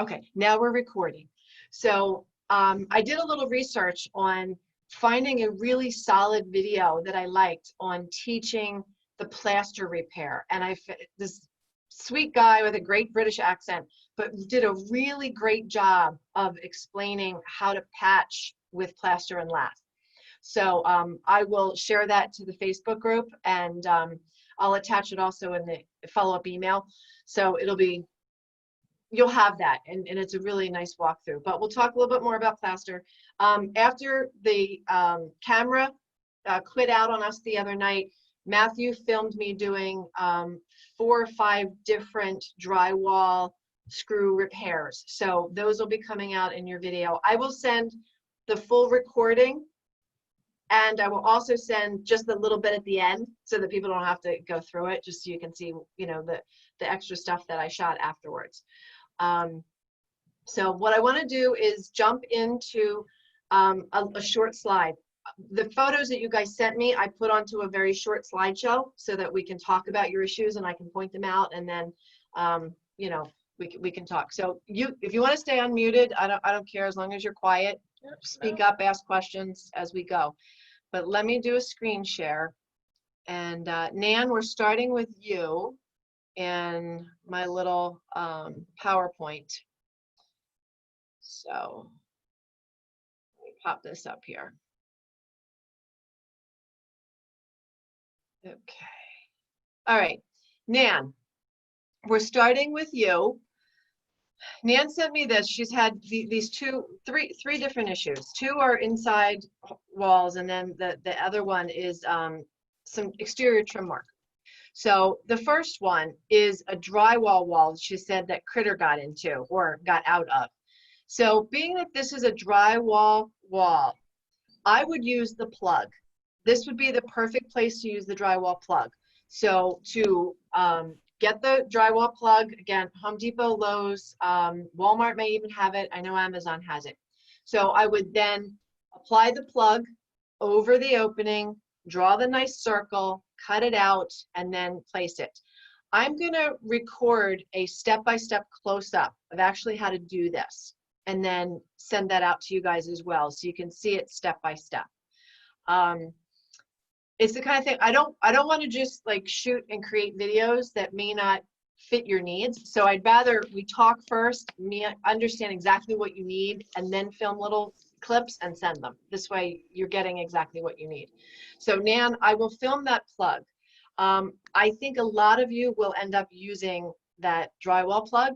Okay, now we're recording. So I did a little research on finding a really solid video that I liked on teaching the plaster repair. And this sweet guy with a great British accent, but did a really great job of explaining how to patch with plaster and lath. So I will share that to the Facebook group, and I'll attach it also in the follow-up email. So you'll have that, and it's a really nice walkthrough. But we'll talk a little bit more about plaster. After the camera quit out on us the other night, Matthew filmed me doing 4 or 5 different drywall screw repairs. So those will be coming out in your video. I will send the full recording, and I will also send just a little bit at the end so that people don't have to go through it, just so you can see, you know, the extra stuff that I shot afterwards. So what I want to do is jump into a short slide. The photos that you guys sent me, I put onto a very short slideshow so that we can talk about your issues and I can point them out, and then you know, we can talk. So if you want to stay unmuted, I don't care, as long as you're quiet. Speak up, ask questions as we go. But let me do a screen share. And Nan, we're starting with you in my little PowerPoint. So let me pop this up here. Okay. All right, Nan, we're starting with you. Nan sent me this. She's had these three different issues. 2 are inside walls, and then the other one is some exterior trim work. So the first one is a drywall wall, she said, that Critter got into or got out of. So being that this is a drywall wall, I would use the plug. This would be the perfect place to use the drywall plug. So to get the drywall plug, again, Home Depot, Lowe's, Walmart may even have it. I know Amazon has it. So I would then apply the plug over the opening, draw the nice circle, cut it out, and then place it. I'm gonna record a step-by-step close-up of actually how to do this, and then send that out to you guys as well, so you can see it step-by-step. It's the kind of thing, I don't want to just like shoot and create videos that may not fit your needs. So I'd rather we talk first, me understand exactly what you need, and then film little clips and send them. This way you're getting exactly what you need. So Nan, I will film that plug. I think a lot of you will end up using that drywall plug.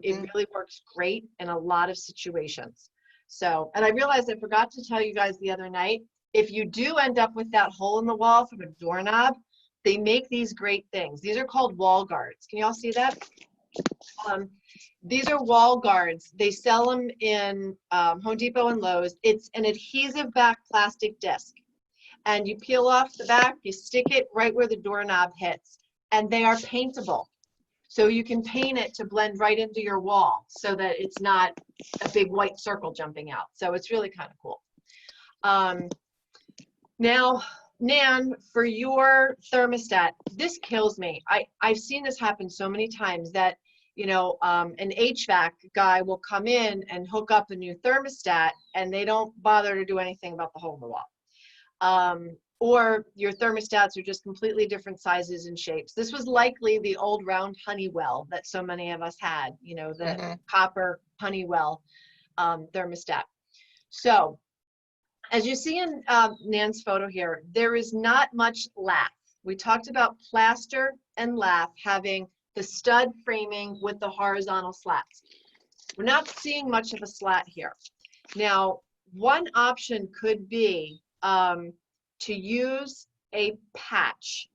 It really works great in a lot of situations. So, and I realized I forgot to tell you guys the other night, if you do end up with that hole in the wall from a doorknob, they make these great things. These are called wall guards. Can you all see that? These are wall guards. They sell them in Home Depot and Lowe's. It's an adhesive back plastic disc. And you peel off the back, you stick it right where the doorknob hits, and they are paintable. So you can paint it to blend right into your wall so that it's not a big white circle jumping out. So it's really kind of cool. Now, Nan, for your thermostat, this kills me. I've seen this happen so many times that, you know, an HVAC guy will come in and hook up a new thermostat, and they don't bother to do anything about the hole in the wall. Or your thermostats are just completely different sizes and shapes. This was likely the old round Honeywell that so many of us had, you know, the copper Honeywell thermostat. So as you see in Nan's photo here, there is not much lath. We talked about plaster and lath having the stud framing with the horizontal slats. We're not seeing much of a slat here. Now, one option could be to use a patch.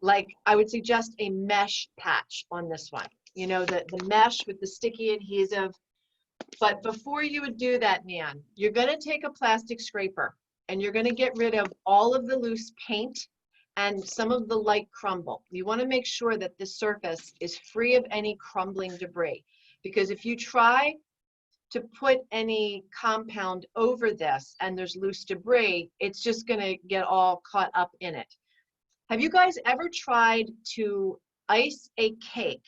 Like I would suggest a mesh patch on this one. You know, the mesh with the sticky adhesive. But before you would do that, Nan, you're going to take a plastic scraper and you're going to get rid of all of the loose paint and some of the light crumble. You want to make sure that this surface is free of any crumbling debris, because if you try to put any compound over this and there's loose debris, it's just going to get all caught up in it. Have you guys ever tried to ice a cake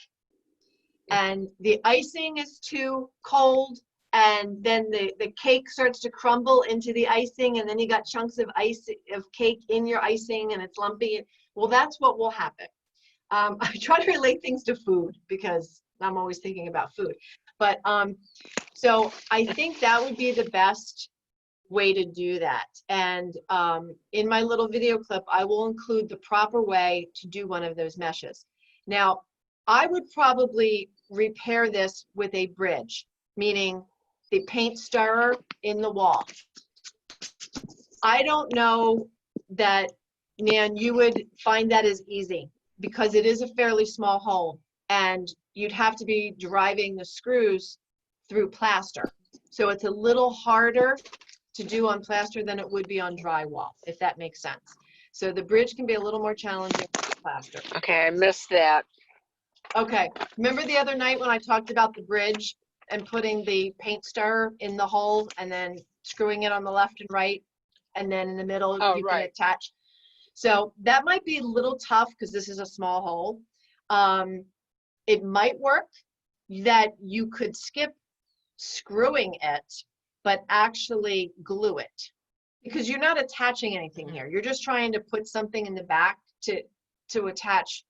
and the icing is too cold, and then the cake starts to crumble into the icing, and then you got chunks of cake in your icing, and it's lumpy. Well, that's what will happen. I try to relate things to food because I'm always thinking about food. But so I think that would be the best way to do that. And in my little video clip, I will include the proper way to do one of those meshes. Now, I would probably repair this with a bridge, meaning the paint stirrer in the wall. I don't know that, Nan, you would find that as easy because it is a fairly small hole and you'd have to be driving the screws through plaster. So it's a little harder to do on plaster than it would be on drywall, if that makes sense. So the bridge can be a little more challenging with plaster. Okay, I missed that. Okay, remember the other night when I talked about the bridge and putting the paint stirrer in the hole and then screwing it on the left and right, and then in the middle you can attach. So that might be a little tough because this is a small hole. It might work that you could skip screwing it, but actually glue it, because you're not attaching anything here. You're just trying to put something in the back to attach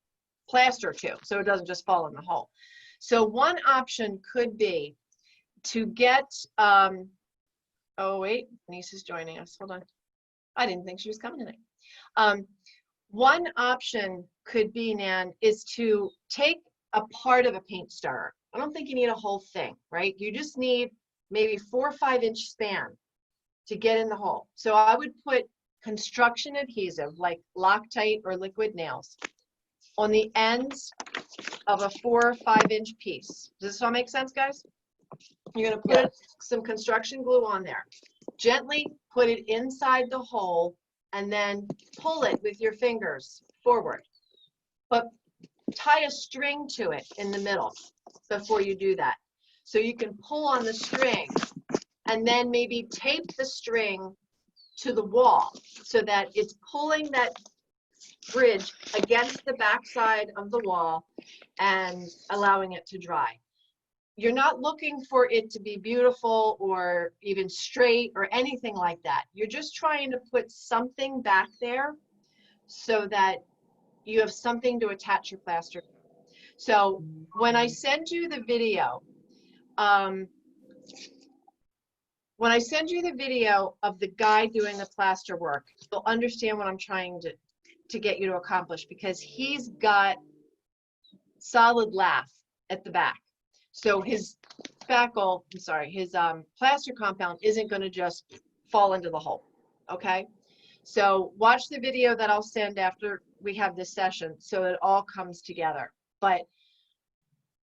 plaster to, so it doesn't just fall in the hole. So one option could be to get, oh wait, niece is joining us, hold on. I didn't think she was coming tonight. One option could be, Nan, is to take a part of a paint stirrer. I don't think you need a whole thing, right? You just need maybe 4 or 5 inch span to get in the hole. So I would put construction adhesive like Loctite or liquid nails on the ends of a 4 or 5 inch piece. Does this all make sense, guys? You're gonna put some construction glue on there. Gently put it inside the hole and then pull it with your fingers forward. But tie a string to it in the middle before you do that. So you can pull on the string and then maybe tape the string to the wall so that it's pulling that bridge against the backside of the wall and allowing it to dry. You're not looking for it to be beautiful or even straight or anything like that. You're just trying to put something back there so that you have something to attach your plaster. So when I send you the video, of the guy doing the plaster work, you'll understand what I'm trying to get you to accomplish, because he's got solid lath at the back. So his spackle, I'm sorry, his plaster compound isn't going to just fall into the hole, okay? So watch the video that I'll send after we have this session so it all comes together. But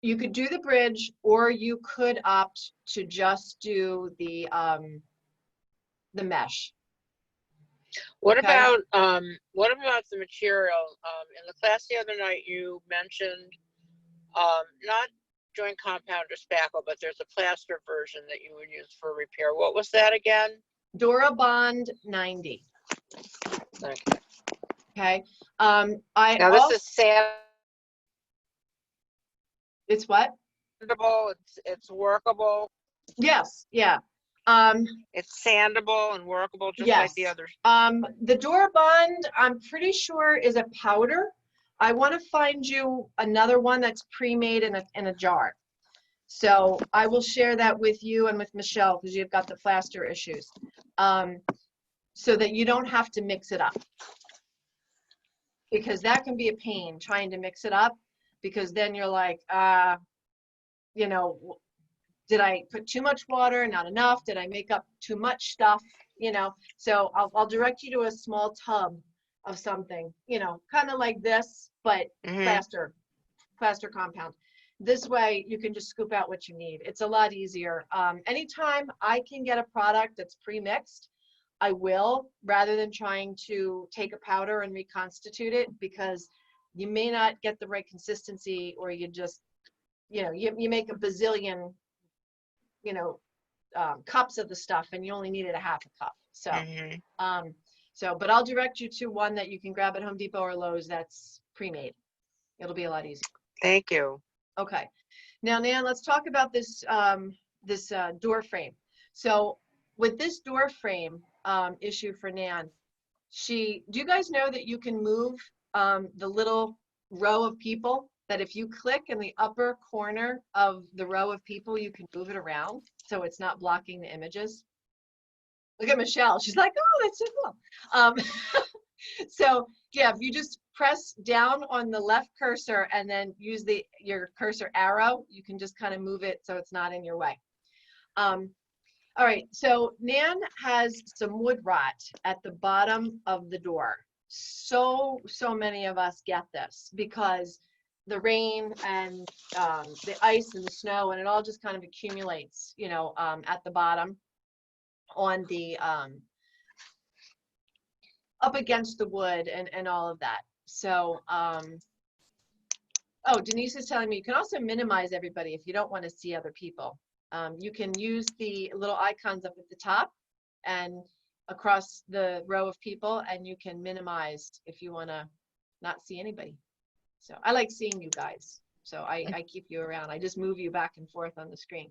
you could do the bridge, or you could opt to just do the mesh. What Okay? about the material? In the class the other night, you mentioned not joint compound or spackle, but there's a plaster version that you would use for repair. What was that again? Durabond 90. Okay. Okay. Now this is sandable. It's what? It's workable. Yes. Yeah. It's sandable and workable, just yes. like the others. The Durabond, I'm pretty sure, is a powder. I want to find you another one that's pre-made in a jar. So I will share that with you and with Michelle, because you've got the plaster issues, so that you don't have to mix it up, because that can be a pain trying to mix it up, because then you're like, you know, did I put too much water, not enough? Did I make up too much stuff? You know, so I'll direct you to a small tub of something, you know, kind of like this, but plaster compound. This way you can just scoop out what you need. It's a lot easier. Anytime I can get a product that's pre-mixed, I will, rather than trying to take a powder and reconstitute it, because you may not get the right consistency, or you just, you know, you make a bazillion, you know, cups of the stuff and you only needed a half a cup. So, but I'll direct you to one that you can grab at Home Depot or Lowe's that's pre-made. It'll be a lot easier. Thank you. Okay. Now, Nan, let's talk about this door frame. So with this door frame issue for Nan, do you guys know that you can move the little row of people, that if you click in the upper corner of the row of people, you can move it around so it's not blocking the images? Look at Michelle. She's like, oh, that's so cool. So yeah, if you just press down on the left cursor and then use your cursor arrow, you can just kind of move it so it's not in your way. All right, so Nan has some wood rot at the bottom of the door. So many of us get this because the rain and the ice and the snow, and it all just kind of accumulates, you know, at the bottom on the up against the wood and all of that. So, oh, Denise is telling me you can also minimize everybody if you don't want to see other people. You can use the little icons up at the top and across the row of people, and you can minimize if you want to not see anybody. So I like seeing you guys. So I keep you around. I just move you back and forth on the screen.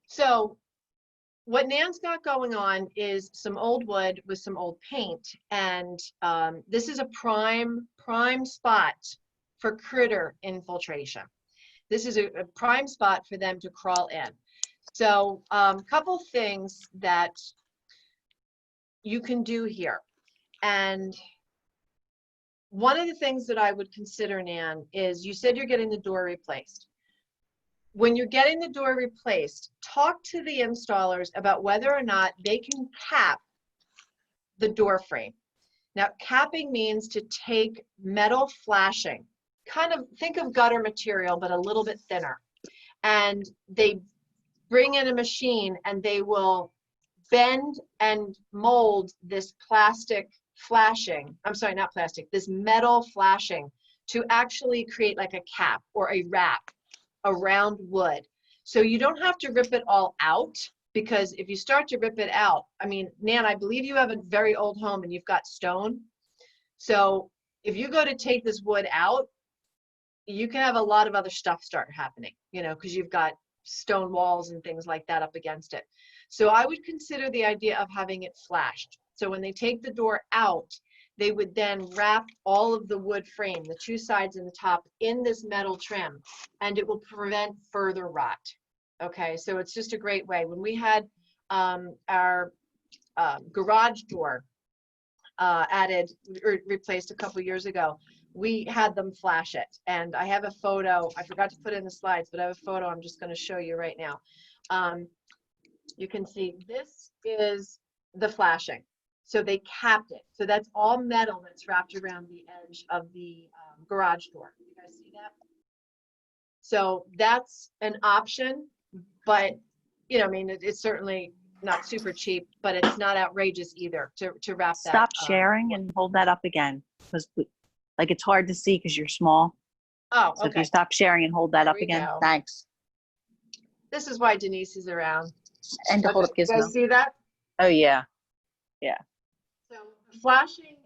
So what Nan's got going on is some old wood with some old paint, and this is a prime spot for critter infiltration. This is a prime spot for them to crawl in. So couple things that you can do here, and one of the things that I would consider, Nan, is you said you're getting the door replaced. When you're getting the door replaced, talk to the installers about whether or not they can cap the door frame. Now, capping means to take metal flashing, kind of think of gutter material, but a little bit thinner. And they bring in a machine and they will bend and mold this plastic flashing, I'm sorry, not plastic, this metal flashing to actually create like a cap or a wrap around wood. So you don't have to rip it all out, because if you start to rip it out, I mean, Nan, I believe you have a very old home and you've got stone. So if you go to take this wood out, you can have a lot of other stuff start happening, you know, because you've got stone walls and things like that up against it. So I would consider the idea of having it flashed. So when they take the door out, they would then wrap all of the wood frame, the two sides and the top, in this metal trim, and it will prevent further rot. Okay, so it's just a great way. When we had our garage door added or replaced a couple years ago, we had them flash it. And I have a photo, I forgot to put in the slides, but I have a photo I'm just going to show you right now. You can see this is the flashing. So they capped it. So that's all metal that's wrapped around the edge of the garage door. You guys see that? So that's an option, but you know, I mean, it's certainly not super cheap, but it's not outrageous either to wrap that. Stop sharing and hold that up again, because like it's hard to see because you're small. Oh, so okay. if you stop sharing and hold that There up we again, go. thanks. This is why Denise is around. And to hold up You guys gizmo. see that? Oh yeah, yeah. So flashing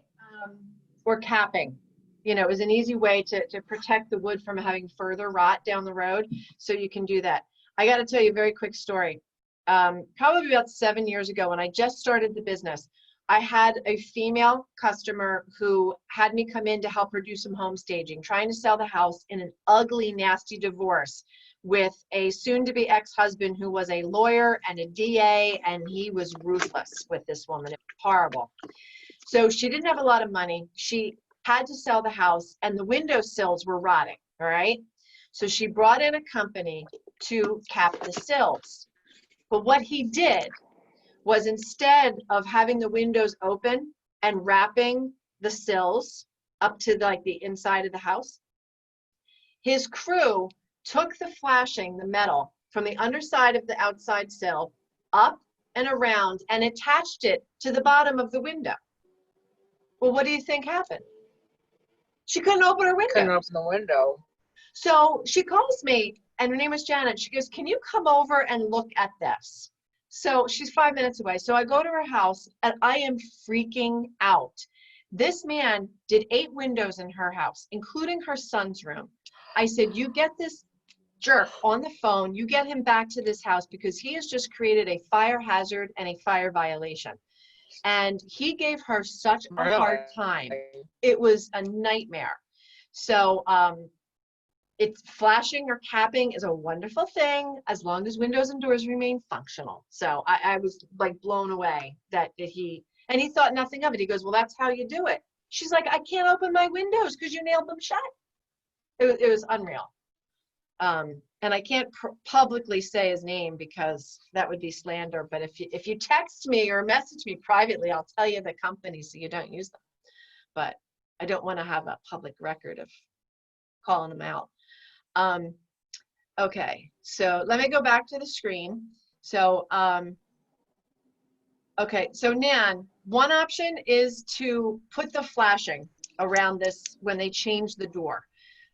or capping, you know, is an easy way to protect the wood from having further rot down the road. So you can do that. I got to tell you a very quick story. Probably about 7 years ago, when I just started the business, I had a female customer who had me come in to help her do some home staging, trying to sell the house in an ugly, nasty divorce with a soon-to-be ex-husband who was a lawyer and a DA, and he was ruthless with this woman. It was horrible. So she didn't have a lot of money. She had to sell the house, and the windowsills were rotting, all right? So she brought in a company to cap the sills. But what he did was, instead of having the windows open and wrapping the sills up to like the inside of the house, his crew took the flashing, the metal, from the underside of the outside sill up and around and attached it to the bottom of the window. Well, what do you think happened? She couldn't open her window. Couldn't open the window. So she calls me, and her name was Janet. She goes, can you come over and look at this? So she's 5 minutes away. So I go to her house, and I am freaking out. This man did 8 windows in her house, including her son's room. I said, you get this jerk on the phone. You get him back to this house because he has just created a fire hazard and a fire violation. And he gave her such a hard time. It was a nightmare. So it's flashing or capping is a wonderful thing as long as windows and doors remain functional. So I was like blown away that he thought nothing of it. He goes, well, that's how you do it. She's like, I can't open my windows because you nailed them shut. It was unreal. And I can't publicly say his name because that would be slander. But if you text me or message me privately, I'll tell you the company so you don't use them. But I don't want to have a public record of calling them out. Okay, so let me go back to the screen. So, okay, so Nan, one option is to put the flashing around this when they change the door.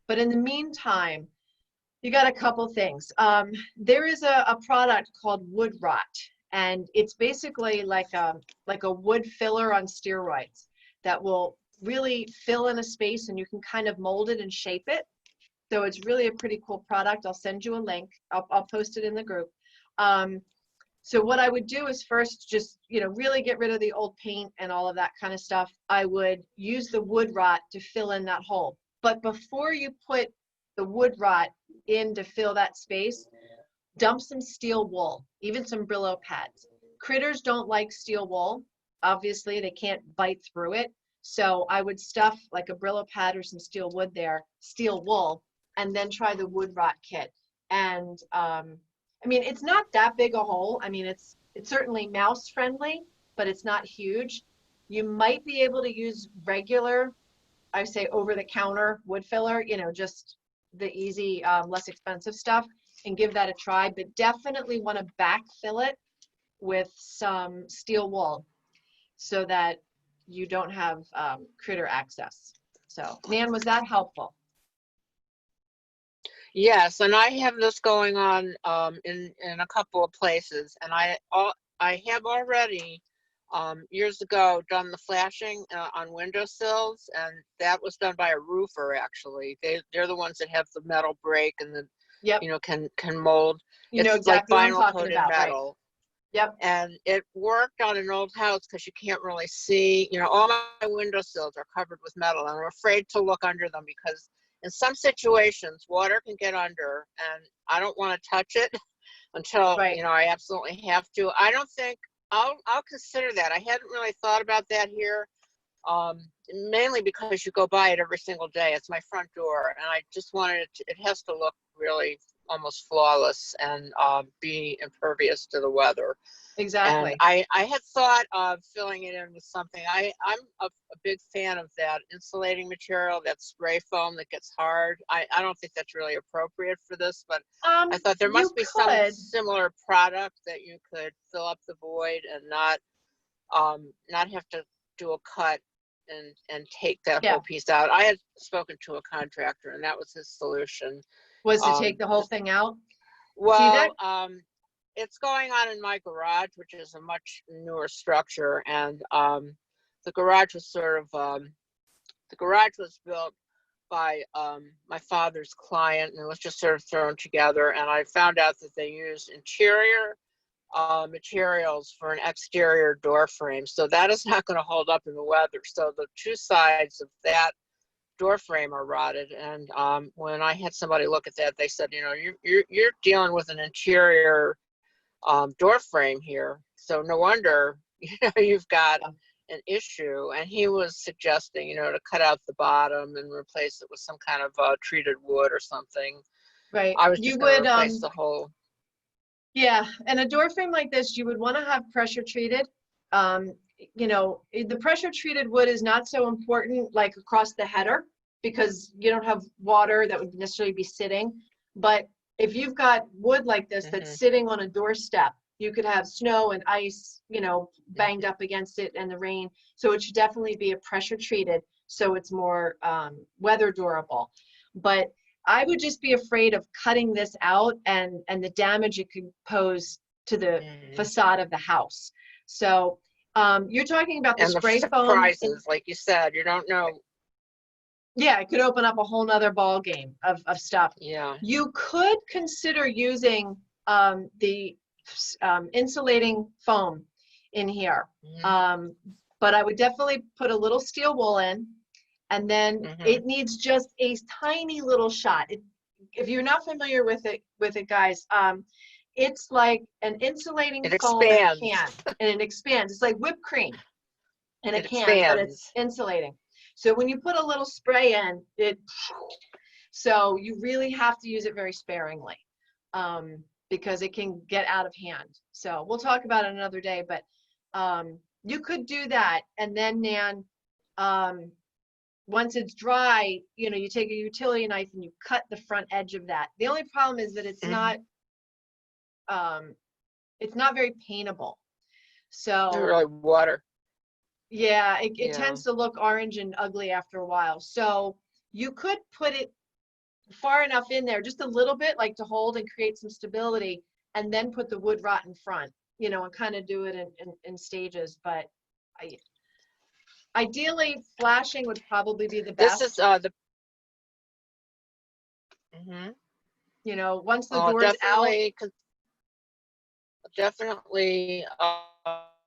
But in the meantime, you got a couple things. There is a product called wood rot, and it's basically like a wood filler on steroids that will really fill in a space, and you can kind of mold it and shape it. So it's really a pretty cool product. I'll send you a link. I'll post it in the group. So what I would do is first just, really get rid of the old paint and all of that kind of stuff. I would use the wood rot to fill in that hole. But before you put the wood rot in to fill that space, dump some steel wool, even some Brillo pads. Critters don't like steel wool. Obviously, they can't bite through it. So I would stuff like a Brillo pad or some steel wool, and then try the wood rot kit. And I mean, it's not that big a hole. I mean, it's certainly mouse friendly, but it's not huge. You might be able to use regular, I say over the counter wood filler, just the easy, less expensive stuff, and give that a try, but definitely want to backfill it with some steel wool so that you don't have critter access. So, Nan, was that helpful? Yes, and I have this going on in a couple of places, and I have already years ago done the flashing on windowsills, and that was done by a roofer. Actually, they're the ones that have the metal break and the Yep. Can mold. You know it's exactly like what I'm vinyl talking coated about, metal. right? Yep. And it worked on an old house because you can't really see. All my windowsills are covered with metal, and I'm afraid to look under them because in some situations water can get under, and I don't want to touch it until Right. I absolutely have to. I don't think I'll consider that. I hadn't really thought about that here, mainly because you go by it every single day. It's my front door, and I just wanted it has to look really almost flawless and be impervious to the weather. Exactly. And I had thought of filling it in with something. I'm a big fan of that insulating material, that spray foam that gets hard. I don't think that's really appropriate for this, but I thought there must be some similar product that you could fill up the void and not have to do a cut and take that whole piece out. I had spoken to a contractor, and that was his solution. Was to take the whole thing out? Well, it's going on in my garage, which is a much newer structure, and the garage was built by my father's client, and it was just sort of thrown together. And I found out that they used interior materials for an exterior door frame, so that is not going to hold up in the weather. So the two sides of that door frame are rotted, and when I had somebody look at that, they said, you're dealing with an interior door frame here, so no wonder you've got an issue. And he was suggesting to cut out the bottom and replace it with some kind of treated wood or something. Right. I was just going to replace the whole. Yeah, and a door frame like this, you would want to have pressure treated. The pressure treated wood is not so important like across the header because you don't have water that would necessarily be sitting. But if you've got wood like this that's sitting on a doorstep, you could have snow and ice, banged up against it and the rain. So it should definitely be a pressure treated so it's more weather durable. But I would just be afraid of cutting this out and the damage it could pose to the facade of the house. So you're talking about the spray foam. Prices, like you said, you don't know. Yeah, it could open up a whole nother ball game of stuff. Yeah. You could consider using the insulating foam in here. Mhm. But I would definitely put a little steel wool in, and then Mhm. it needs just a tiny little shot. If you're not familiar with it, guys, it's like an insulating It foam in a expands. can, and it expands. It's like whipped cream in a It can, but it's expands. insulating. So when you put a little spray in, so you really have to use it very sparingly, because it can get out of hand. So we'll talk about it another day, but you could do that. And then, Nan, once it's dry, you take a utility knife and you cut the front edge of that. The only problem is that it's Mhm. not very paintable. Not So really water. yeah, it Yeah. tends to look orange and ugly after a while. So you could put it far enough in there, just a little bit, like to hold and create some stability, and then put the wood rot in front, and kind of do it in stages. But ideally, flashing would probably be the This is best. the. Mhm. Once the door's out. Definitely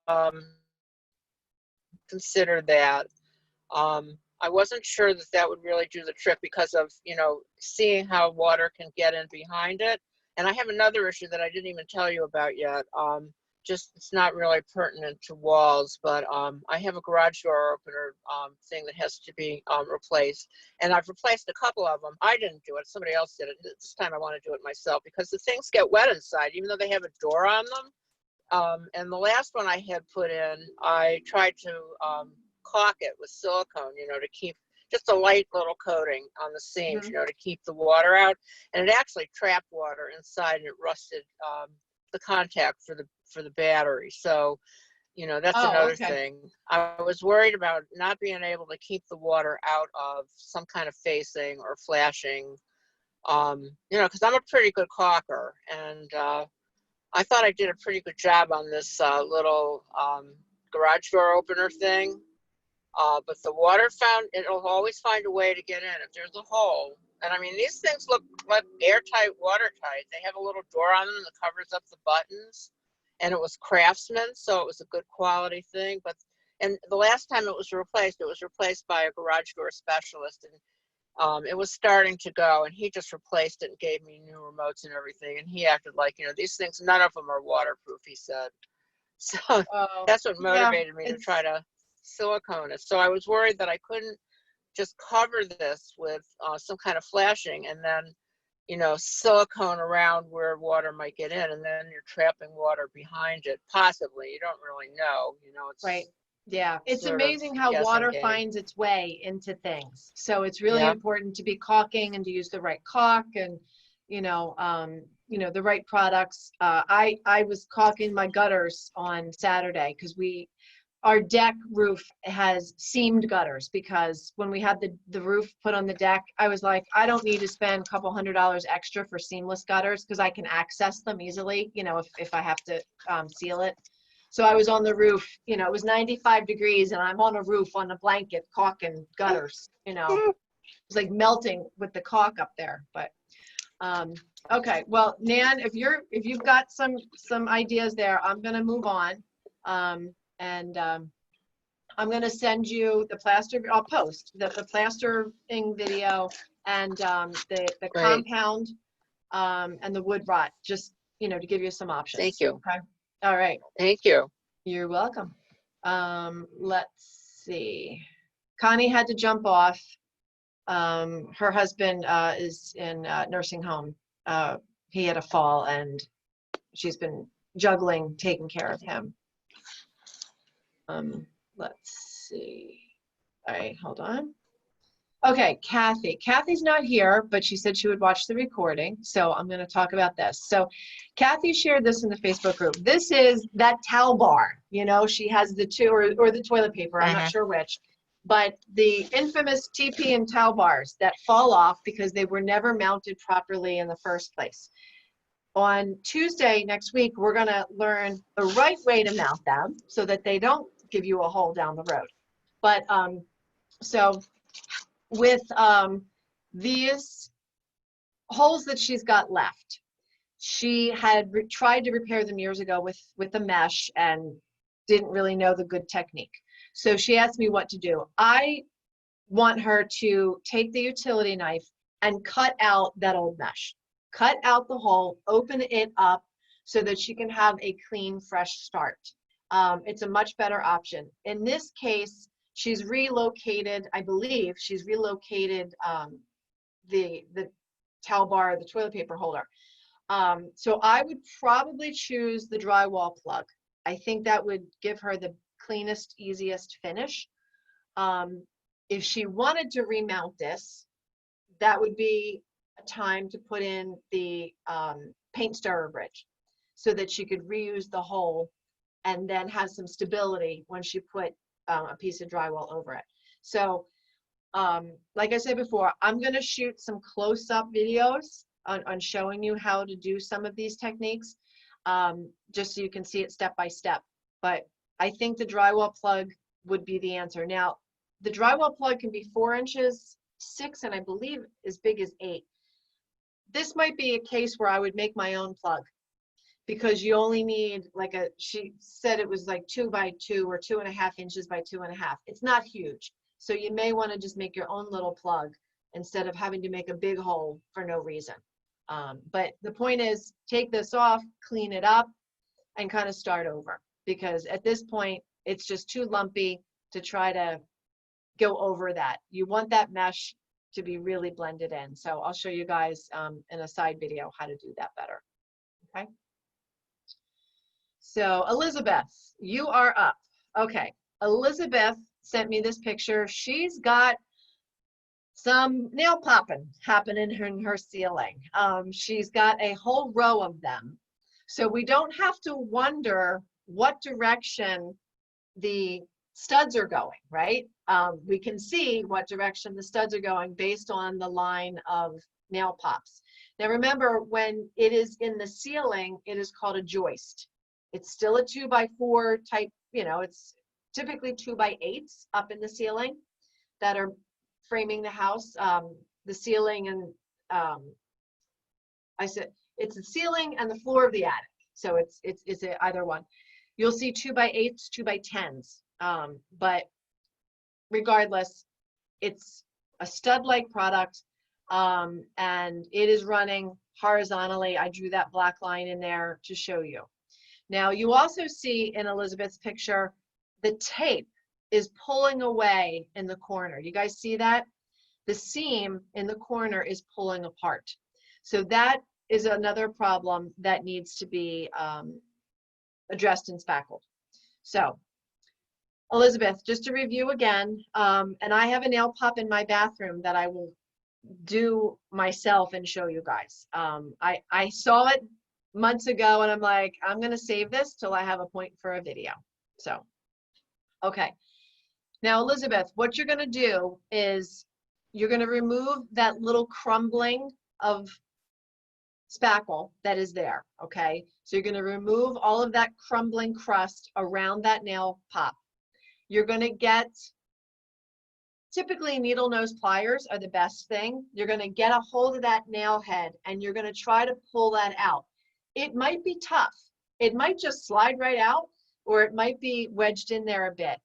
um, consider that. I wasn't sure that would really do the trick because of, seeing how water can get in behind it. And I have another issue that I didn't even tell you about yet. Just it's not really pertinent to walls, but I have a garage door opener thing that has to be replaced. And I've replaced a couple of them. I didn't do it. Somebody else did it. This time I want to do it myself because the things get wet inside, even though they have a door on them. And the last one I had put in, I tried to caulk it with silicone, to keep just a light little coating on the seams, Mhm. to keep the water out. And it actually trapped water inside and it rusted the contact for the battery. So, that's Oh, another okay. thing. I was worried about not being able to keep the water out of some kind of facing or flashing, because I'm a pretty good caulker. And I thought I did a pretty good job on this little garage door opener thing. But the water it'll always find a way to get in if there's a hole. And I mean, these things look like airtight, watertight. They have a little door on them that covers up the buttons. And it was Craftsman, so it was a good quality thing. And the last time it was replaced by a garage door specialist. And it was starting to go, and he just replaced it and gave me new remotes and everything. And he acted like, these things, none of them are waterproof, he said. So Oh, that's what yeah. motivated me to try to silicone it. So I was worried that I couldn't just cover this with some kind of flashing and then, silicone around where water might get in, and then you're trapping water behind it. Possibly, you don't really know. It's Right. Yeah. It's sort of amazing how guessing water game. finds its way into things. So it's really Yeah. important to be caulking and to use the right caulk and, the right products. I was caulking my gutters on Saturday because our deck roof has seamed gutters, because when we had the roof put on the deck, I was like, I don't need to spend a couple $100 extra for seamless gutters because I can access them easily, if I have to seal it. So I was on the roof, it was 95 degrees and I'm on a roof on a blanket caulking gutters, it was like melting with the caulk up there. But okay, well, Nan, if you've got some ideas there, I'm gonna move on. And I'm going to send you the I'll post the plastering video and the Great. compound and the wood rot, just, to give you some options. Thank you. Okay. All right. Thank you. You're welcome. Let's see. Connie had to jump off. Her husband is in nursing home. He had a fall and she's been juggling taking care of him. Let's see. All right, hold on. Okay, Kathy. Kathy's not here, but she said she would watch the recording. So I'm going to talk about this. So Kathy shared this in the Facebook group. This is that towel bar. She has the two, or the toilet paper. I'm not sure which. But the infamous TP and towel bars that fall off because they were never mounted properly in the first place. On Tuesday next week, we're going to learn the right way to mount them so that they don't give you a hole down the road. But so with these holes that she's got left. She had tried to repair them years ago with the mesh and didn't really know the good technique. So she asked me what to do. I want her to take the utility knife and cut out that old mesh. Cut out the hole, open it up so that she can have a clean, fresh start. It's a much better option. In this case, she's relocated, I believe, she's relocated the towel bar, the toilet paper holder. So I would probably choose the drywall plug. I think that would give her the cleanest, easiest finish. If she wanted to remount this, that would be a time to put in the paint stirrer bridge so that she could reuse the hole and then have some stability when she put a piece of drywall over it. So like I said before, I'm going to shoot some close-up videos on showing you how to do some of these techniques, just so you can see it step by step. But I think the drywall plug would be the answer. Now, the drywall plug can be 4 inches, 6, and I believe as big as 8. This might be a case where I would make my own plug, because you only need like she said it was like 2 by 2 or 2.5 inches by 2.5. It's not huge. So you may want to just make your own little plug instead of having to make a big hole for no reason. But the point is, take this off, clean it up, and kind of start over, because at this point, it's just too lumpy to try to go over that. You want that mesh to be really blended in. So I'll show you guys in a side video how to do that better. Okay. So Elizabeth, you are up. Okay. Elizabeth sent me this picture. She's got some nail popping happening in her ceiling. She's got a whole row of them. So we don't have to wonder what direction the studs are going, right? We can see what direction the studs are going based on the line of nail pops. Now remember, when it is in the ceiling, it is called a joist. It's still a 2 by 4 type, you know, it's typically 2 by 8s up in the ceiling that are framing the house. The ceiling and I said it's the ceiling and the floor of the attic. So it's either one. You'll see 2 by 8s, 2 by 10s. But regardless, it's a stud-like product, and it is running horizontally. I drew that black line in there to show you. Now you also see in Elizabeth's picture, the tape is pulling away in the corner. You guys see that? The seam in the corner is pulling apart. So that is another problem that needs to be addressed and spackled. So Elizabeth, just to review again, and I have a nail pop in my bathroom that I will do myself and show you guys. I saw it months ago and I'm like, I'm gonna save this till I have a point for a video. So, okay. Now, Elizabeth, what you're gonna do is you're gonna remove that little crumbling of spackle that is there, okay? So you're gonna remove all of that crumbling crust around that nail pop. You're gonna get, typically needle nose pliers are the best thing. You're gonna get a hold of that nail head and you're gonna try to pull that out. It might be tough. It might just slide right out, or it might be wedged in there a bit.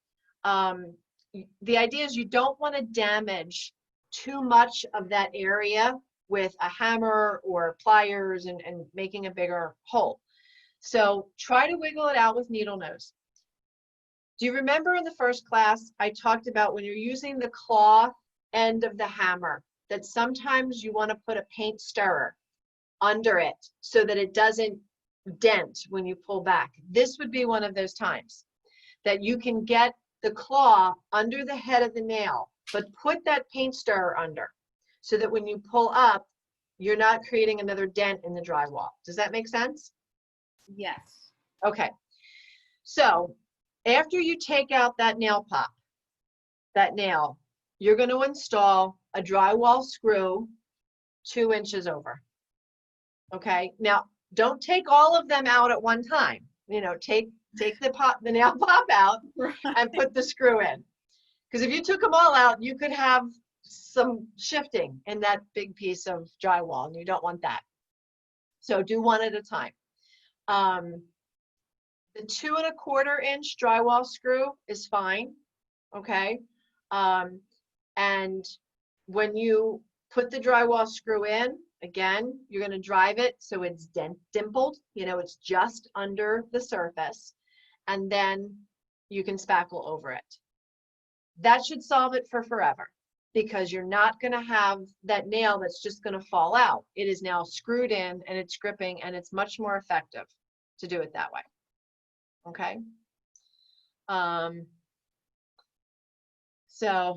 The idea is you don't want to damage too much of that area with a hammer or pliers and making a bigger hole. So try to wiggle it out with needle nose. Do you remember in the first class, I talked about when you're using the claw end of the hammer, that sometimes you want to put a paint stirrer under it so that it doesn't dent when you pull back. This would be one of those times that you can get the claw under the head of the nail, but put that paint stirrer under so that when you pull up, you're not creating another dent in the drywall. Does that make sense? Yes. Okay. So after you take out that nail pop, that nail, you're going to install a drywall screw 2 inches over. Okay. Now, don't take all of them out at one time. You know, take the nail pop out and put the screw in. Because if you took them all out, you could have some shifting in that big piece of drywall, and you don't want that. So do one at a time. The 2 1/4 inch drywall screw is fine, okay? And when you put the drywall screw in, again, you're gonna drive it so it's dimpled, you know, it's just under the surface, and then you can spackle over it. That should solve it for forever, because you're not gonna have that nail that's just gonna fall out. It is now screwed in and it's gripping, and it's much more effective to do it that way. Okay. So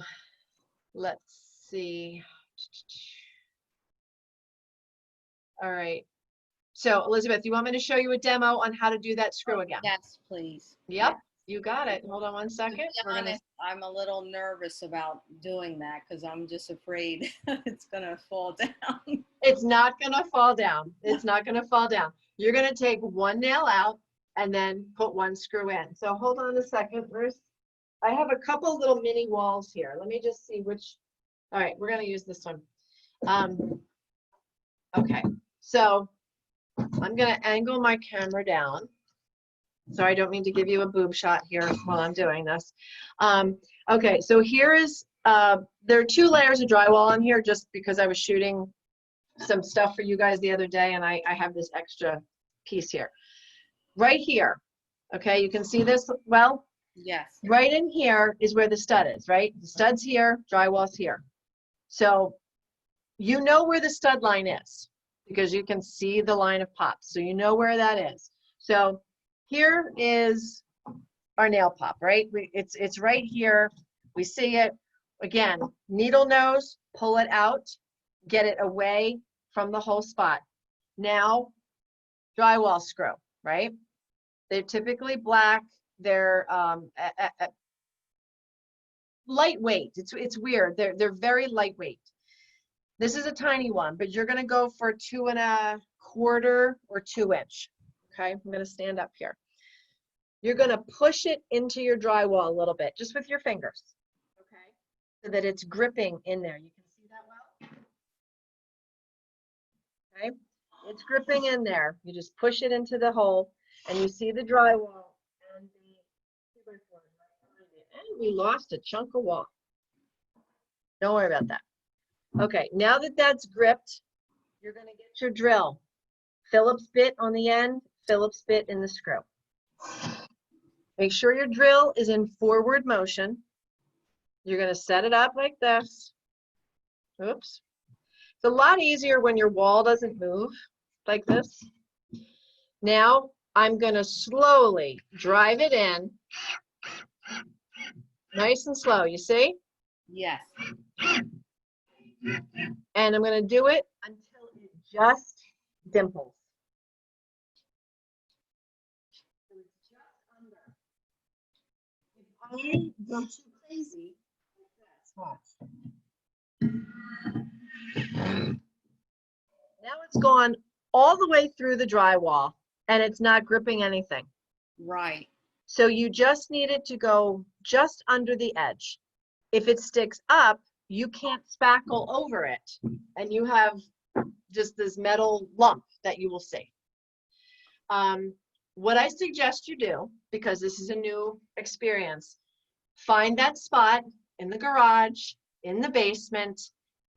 let's see. All right. So Elizabeth, you want me to show you a demo on how to do that screw again? Yes, please. Yep, you got it. Hold on one To second. be We're gonna, honest, I'm a little nervous about doing that because I'm just afraid it's gonna fall down. it's not gonna fall down. It's not gonna fall down. You're gonna take one nail out and then put one screw in. So hold on a second. I have a couple little mini walls here. Let me just see which. All right, we're gonna use this one. Okay, so I'm gonna angle my camera down. So I don't mean to give you a boob shot here while I'm doing this. Okay, so here is, there are 2 layers of drywall in here just because I was shooting some stuff for you guys the other day, and I have this extra piece here. Right here, okay, you can see this well? Yes. Right in here is where the stud is, right? The stud's here, drywall's here. So you know where the stud line is because you can see the line of pops. So you know where that is. So here is our nail pop, right? It's right here. We see it. Again, needle nose, pull it out, get it away from the whole spot. Now, drywall screw, right? They're typically black. They're lightweight. It's weird. They're very lightweight. This is a tiny one, but you're gonna go for 2 1/4 or 2 inch. Okay, I'm gonna stand up here. You're gonna push it into your drywall a little bit, just with your fingers, okay? So that it's gripping in there. You can see that well? Okay, it's gripping in there. You just push it into the hole, and you see the drywall and the 2x4 right behind it. And we lost a chunk of wall. Don't worry about that. Okay, now that that's gripped, you're gonna get your drill. Phillips bit on the end, Phillips bit in the screw. Make sure your drill is in forward motion. You're gonna set it up like this. Oops. It's a lot easier when your wall doesn't move like this. Now I'm gonna slowly drive it in. Nice and slow, you see? Yes. And I'm gonna do it until it just dimples. So it's just under. If I go too crazy, like this, watch. Now it's gone all the way through the drywall and it's not gripping anything. Right. So you just need it to go just under the edge. If it sticks up, you can't spackle over it and you have just this metal lump that you will see. What I suggest you do, because this is a new experience, find that spot in the garage, in the basement,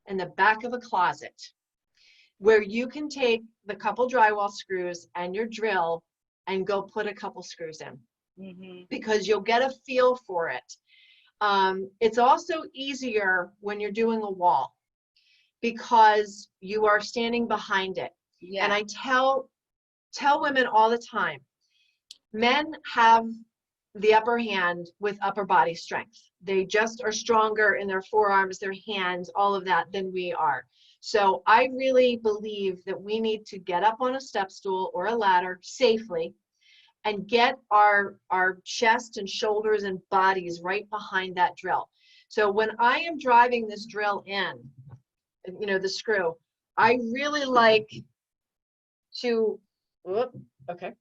in the back of a closet, where you can take the couple drywall screws and your drill and go put a couple screws in, because you'll get a feel for it. It's also easier when you're doing a wall because you are standing behind it. Yeah. And I tell women all the time, men have the upper hand with upper body strength. They just are stronger in their forearms, their hands, all of that than we are. So I really believe that we need to get up on a step stool or a ladder safely and get our chest and shoulders and bodies right behind that drill. So when I am driving this drill in, you know, the screw, I really like to, okay.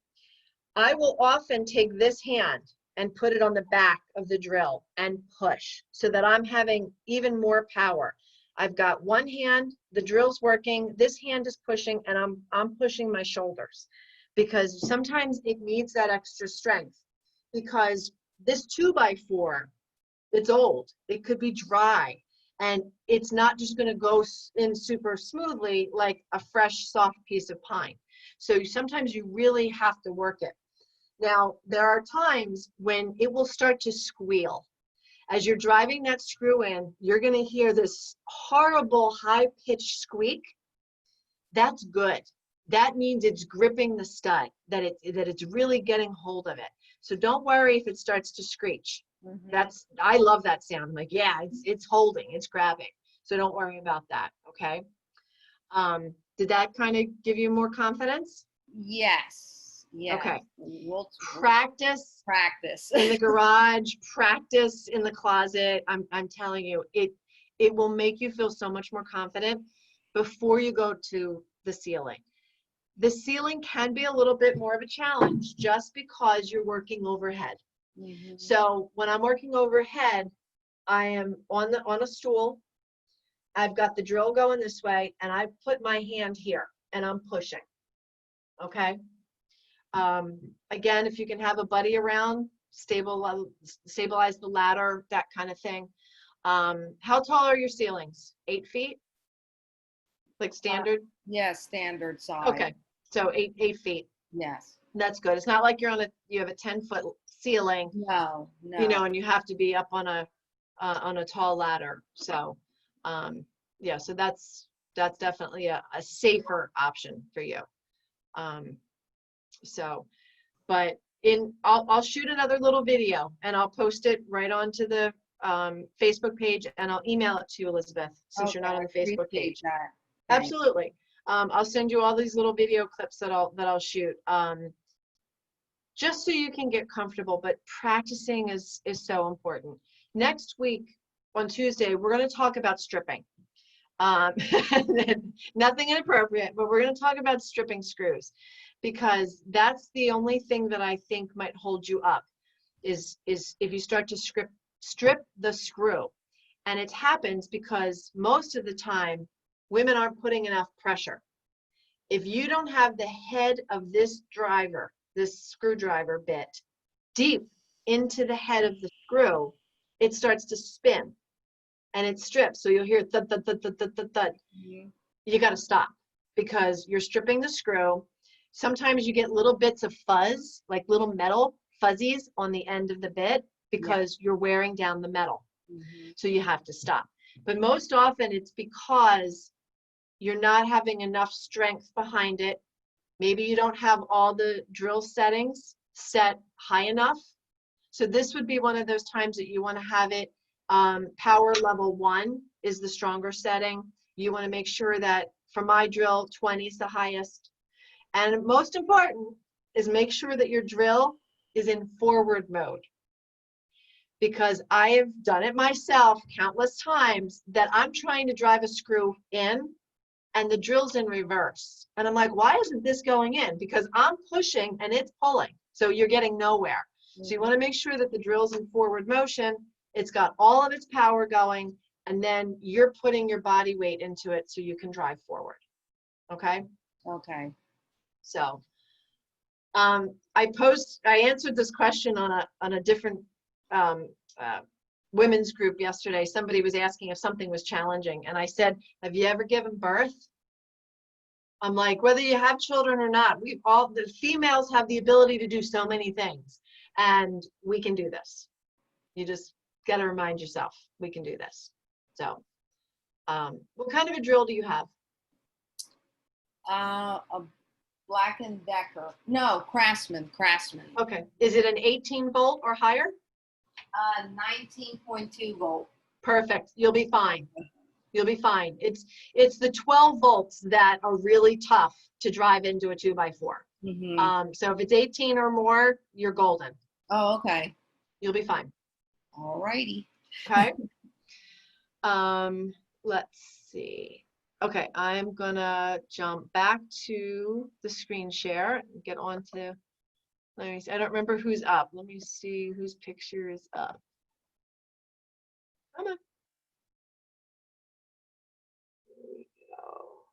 I will often take this hand and put it on the back of the drill and push so that I'm having even more power. I've got one hand, the drill's working, this hand is pushing, and I'm pushing my shoulders because sometimes it needs that extra strength because this 2x4, it's old, it could be dry, and it's not just going to go in super smoothly like a fresh, soft piece of pine. So sometimes you really have to work it. Now, there are times when it will start to squeal. As you're driving that screw in, you're going to hear this horrible high-pitched squeak. That's good. That means it's gripping the stud, that it's really getting hold of it. So don't worry if it starts to screech. I love that sound. I'm like, yeah, it's holding, it's grabbing. So don't worry about that, okay? Did that kind of give you more confidence? Yes. Yeah. Okay. We'll Practice practice. in the garage, practice in the closet. I'm telling you, it will make you feel so much more confident before you go to the ceiling. The ceiling can be a little bit more of a challenge just because you're working overhead. So when I'm working overhead, I am on a stool. I've got the drill going this way, and I put my hand here, and I'm pushing. Okay. Again, if you can have a buddy around, stabilize the ladder, that kind of thing. How tall are your ceilings? 8 feet? Like standard? Yeah, standard size. Okay, so 8 feet. Yes. That's good. It's not like you have a 10-foot ceiling, No, no. you know, and you have to be up on a tall ladder. So, yeah, so that's definitely a safer option for you. So, but I'll shoot another little video and I'll post it right onto the Facebook page, and I'll email it to you, Elizabeth, since you're not on the Facebook page. That. Absolutely. I'll send you all these little video clips that I'll shoot, just so you can get comfortable. But practicing is so important. Next week on Tuesday, we're going to talk about stripping. Nothing inappropriate, but we're going to talk about stripping screws, because that's the only thing that I think might hold you up is if you start to strip the screw. And it happens because most of the time women aren't putting enough pressure. If you don't have the head of this screwdriver bit deep into the head of the screw, it starts to spin and it strips. So you'll hear thud, thud, thud, thud, thud, thud, thud. You got to stop because you're stripping the screw. Sometimes you get little bits of fuzz, like little metal fuzzies on the end of the bit because you're wearing down the metal. So you have to stop. But most often it's because you're not having enough strength behind it. Maybe you don't have all the drill settings set high enough. So this would be one of those times that you want to have it power level 1 is the stronger setting. You want to make sure that, for my drill, 20 is the highest. And most important is make sure that your drill is in forward mode. Because I have done it myself countless times that I'm trying to drive a screw in and the drill's in reverse. And I'm like, why isn't this going in? Because I'm pushing and it's pulling. So you're getting nowhere. So you want to make sure that the drill's in forward motion. It's got all of its power going, and then you're putting your body weight into it so you can drive forward. Okay? Okay. So I answered this question on a different women's group yesterday. Somebody was asking if something was challenging, and I said, have you ever given birth? I'm like, whether you have children or not, the females have the ability to do so many things, and we can do this. You just got to remind yourself we can do this. So what kind of a drill do you have? A Black & Decker. No, Craftsman. Okay. Is it an 18 volt or higher? 19.2 volt. Perfect. You'll be fine. You'll be fine. It's the 12 volts that are really tough to drive into a 2x4. So if it's 18 or more, you're golden. Oh, okay. You'll be fine. All righty. Okay. Let's see. Okay, I'm gonna jump back to the screen share and get on to Let me see. I don't remember who's up. Let me see whose picture is up. Come on. Here we go.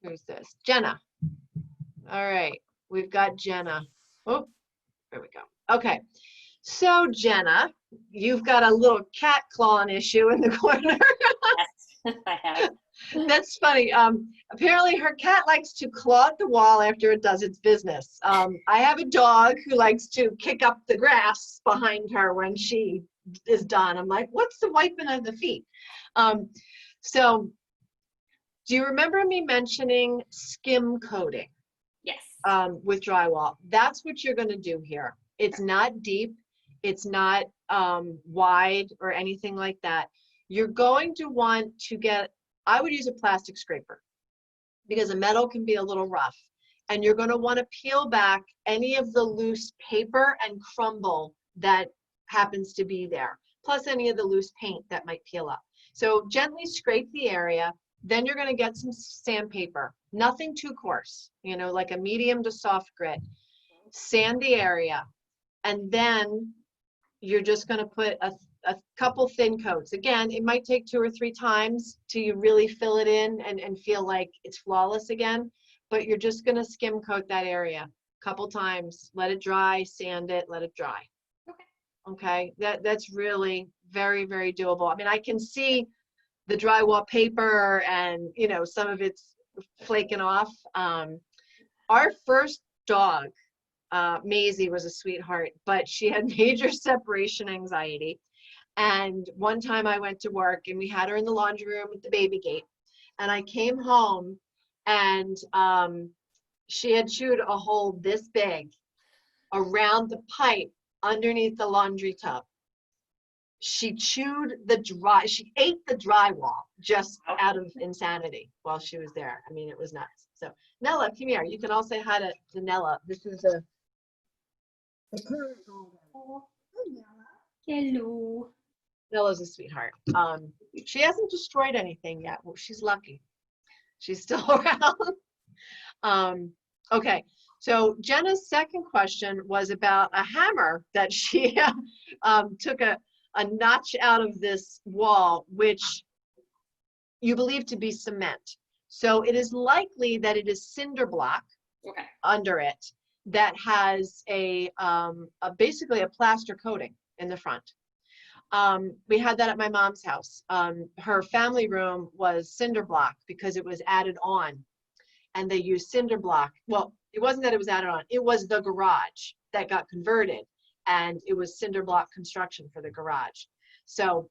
Who's this? Jenna. All right. We've got Jenna. Oh, there we go. Okay. So Jenna, you've got a little cat clawing issue in the corner. Yes, I have. That's funny. Apparently her cat likes to claw at the wall after it does its business. I have a dog who likes to kick up the grass behind her when she is done. I'm like, what's the wiping of the feet? So do you remember me mentioning skim coating Yes. with drywall? That's what you're going to do here. It's not deep. It's not wide or anything like that. You're going to want to get, I would use a plastic scraper because a metal can be a little rough. And you're going to want to peel back any of the loose paper and crumble that happens to be there, plus any of the loose paint that might peel up. So gently scrape the area. Then you're going to get some sandpaper, nothing too coarse, you know, like a medium to soft grit. Sand the area. And then you're just going to put a couple thin coats. Again, it might take 2 or 3 times till you really fill it in and feel like it's flawless again, but you're just going to skim coat that area a couple times, let it dry, sand it, let it dry. Okay, that's really very, very doable. I mean, I can see the drywall paper and, you know, some of it's flaking off. Our first dog, Maisie, was a sweetheart, but she had major separation anxiety. And one time I went to work and we had her in the laundry room with the baby gate. And I came home and she had chewed a hole this big around the pipe underneath the laundry tub. She ate the drywall just out of insanity while she was there. I mean, it was nuts. So Nella, come here. You can all say hi to Nella. This is a Hello. Nella's a sweetheart. She hasn't destroyed anything yet. Well, she's lucky. She's still around. Okay. So Jenna's second question was about a hammer that she took a notch out of this wall, which you believe to be cement. So it is likely that it is cinder block under it that has basically a plaster coating in the front. We had that at my mom's house. Her family room was cinder block because it was added on, and they used cinder block. Well, it wasn't that it was added on, it was the garage that got converted, and it was cinder block construction for the garage. So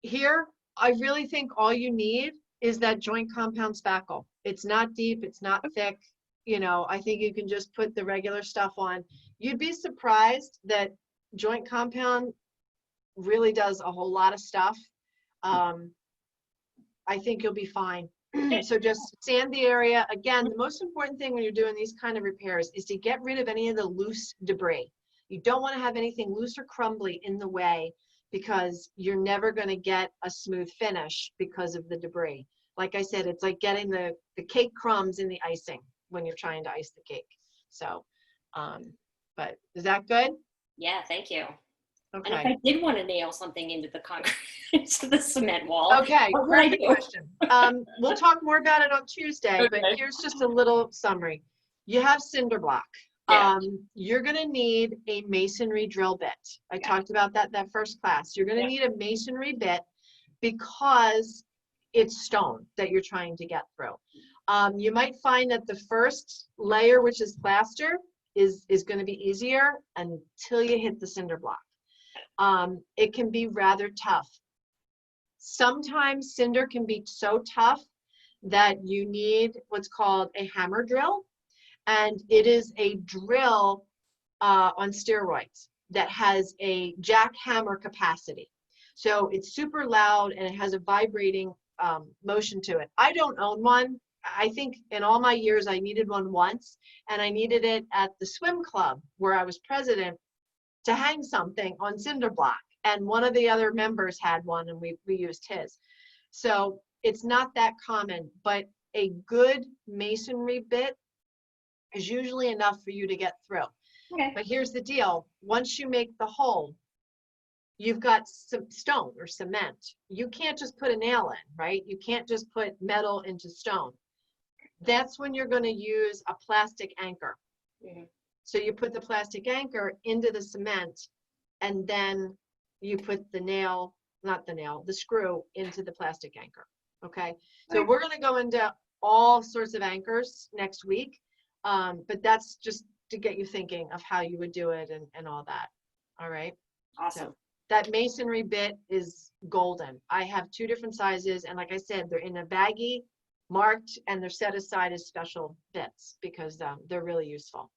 here, I really think all you need is that joint compound spackle. It's not deep, it's not thick. You know, I think you can just put the regular stuff on. You'd be surprised that joint compound really does a whole lot of stuff. I think you'll be fine. So just sand the area. Again, the most important thing when you're doing these kind of repairs is to get rid of any of the loose debris. You don't want to have anything loose or crumbly in the way because you're never going to get a smooth finish because of the debris. Like I said, it's like getting the cake crumbs in the icing when you're trying to ice the cake. So, but is that good? Yeah, thank you. Okay. And if I did want to nail something into the concrete, into the cement wall, Okay, what would I perfect do? question. We'll talk more about it on Tuesday, but Okay. here's just a little summary. You have cinder block. Yeah. You're gonna need a masonry drill bit. I talked about that first class. You're gonna need a masonry bit because it's stone that you're trying to get through. You might find that the first layer, which is plaster, is gonna be easier until you hit the cinder block. It can be rather tough. Sometimes cinder can be so tough that you need what's called a hammer drill. And it is a drill on steroids that has a jackhammer capacity. So it's super loud and it has a vibrating motion to it. I don't own one. I think in all my years I needed one once, and I needed it at the swim club where I was president to hang something on cinder block. And one of the other members had one and we used his. So it's not that common, but a good masonry bit is usually enough for you to get through. Okay. But here's the deal. Once you make the hole, you've got some stone or cement. You can't just put a nail in, right? You can't just put metal into stone. That's when you're going to use a plastic anchor. Mhm. So you put the plastic anchor into the cement, and then you put the screw into the plastic anchor. Okay. So Okay. we're going to go into all sorts of anchors next week. But that's just to get you thinking of how you would do it and all that. All right. Awesome. So that masonry bit is golden. I have 2 different sizes, and like I said, they're in a baggie, marked, and they're set aside as special bits because they're really useful.